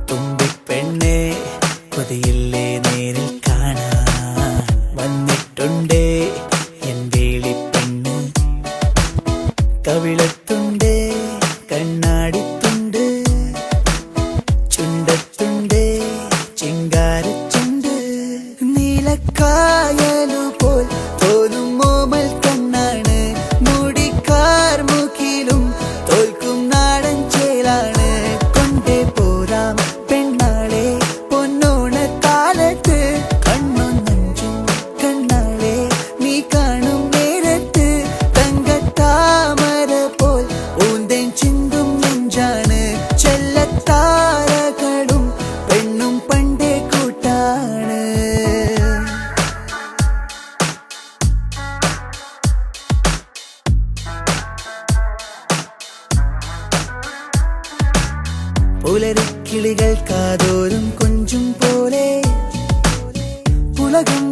തുമ്പിപ്പെണ്ണേ കൊതിയില്ലേ നേരിൽ കാണാൻ വന്നിട്ടുണ്ടേ എൻ വേളിപ്പെണ്ണ് കവിളത്തുണ്ടേ കണ്ണാടിത്തുണ്ട് ചുണ്ടത്തുണ്ടേ ചിങ്കാരച്ചുണ്ട് നീലക്കായലുപോൽ തോലും മോമൽ കണ്ണാണ് മുടിക്കാർ മുഖിലും തോൽക്കും നാടൻ ചേലാണ് കൊണ്ടേ പോരാം പെണ്ണാളെ പൊന്നോണ കാലത്ത് കണ്ണും നെഞ്ചും കണ്ണാളെ നീ കാണും നേരത്ത് തങ്കത്താമര പോൽ ഊന്തേൻ ചിന്തും നെഞ്ചാണ് ചെല്ലത്താരകളും പെണ്ണും പണ്ടേ കൂട്ടാണ് പുലരിക്കിളികൾ കാതോരും കൊഞ്ചും പോലെ ഉലകം